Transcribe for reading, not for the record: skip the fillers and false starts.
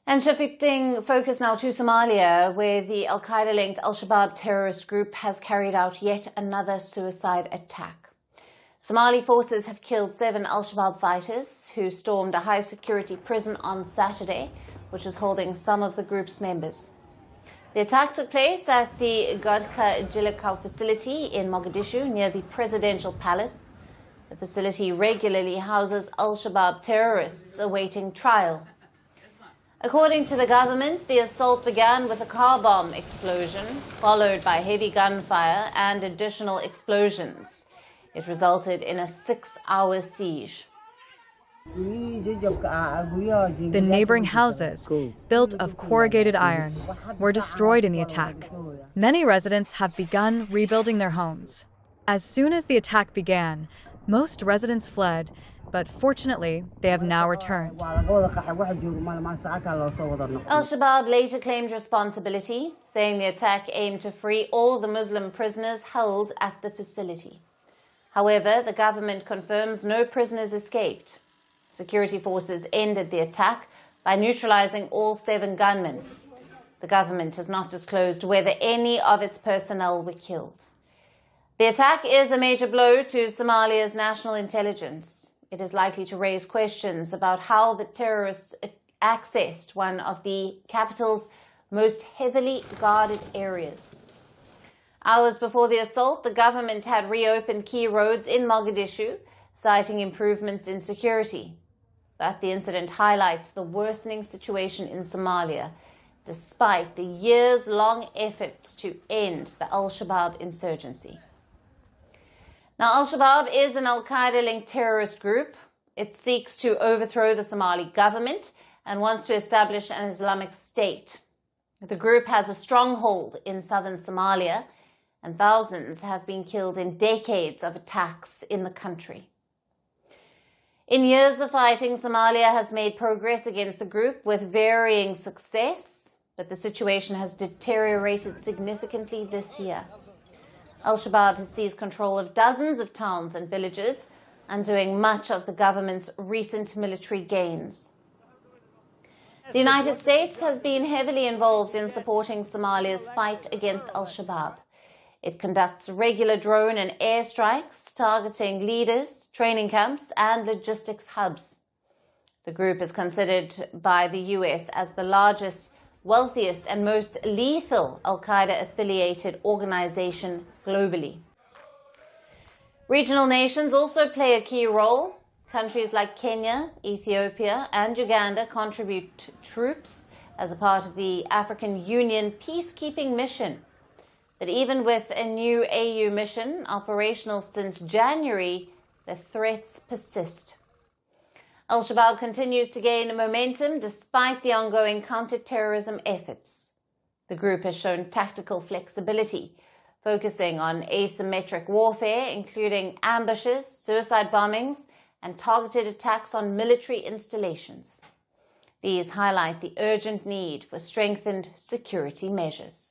And shifting focus now to Somalia, where the Al-Qaeda-linked Al-Shabaab terrorist group has carried out yet another suicide attack. Somali forces have killed 7 Al-Shabaab fighters who stormed a high-security prison on Saturday, which is holding some of the group's members. The attack took place at the Godka Jilakau facility in Mogadishu, near the presidential palace. The facility regularly houses Al-Shabaab terrorists awaiting trial. According to the government, the assault began with a car bomb explosion, followed by heavy gunfire and additional explosions. It resulted in a 6-hour siege. The neighboring houses, built of corrugated iron, were destroyed in the attack. Many residents have begun rebuilding their homes. As soon as the attack began, most residents fled, but fortunately, they have now returned. Al-Shabaab later claimed responsibility, saying the attack aimed to free all the Muslim prisoners held at the facility. However, the government confirms no prisoners escaped. Security forces ended the attack by neutralizing all 7 gunmen. The government has not disclosed whether any of its personnel were killed. The attack is a major blow to Somalia's national intelligence. It is likely to raise questions about how the terrorists accessed one of the capital's most heavily guarded areas. Hours before the assault, the government had reopened key roads in Mogadishu, citing improvements in security. But the incident highlights the worsening situation in Somalia, despite the years-long efforts to end the Al-Shabaab insurgency. Now, Al-Shabaab is an Al-Qaeda-linked terrorist group. It seeks to overthrow the Somali government and wants to establish an Islamic state. The group has a stronghold in southern Somalia, and thousands have been killed in decades of attacks in the country. In years of fighting, Somalia has made progress against the group with varying success, but the situation has deteriorated significantly this year. Al-Shabaab has seized control of dozens of towns and villages, undoing much of the government's recent military gains. The United States has been heavily involved in supporting Somalia's fight against Al-Shabaab. It conducts regular drone and air strikes, targeting leaders, training camps, and logistics hubs. The group is considered by the US as the largest, wealthiest, and most lethal Al-Qaeda-affiliated organization globally. Regional nations also play a key role. Countries like Kenya, Ethiopia, and Uganda contribute troops as a part of the African Union peacekeeping mission. But even with a new AU mission operational since January, the threats persist. Al-Shabaab continues to gain momentum despite the ongoing counter-terrorism efforts. The group has shown tactical flexibility, focusing on asymmetric warfare, including ambushes, suicide bombings, and targeted attacks on military installations. These highlight the urgent need for strengthened security measures.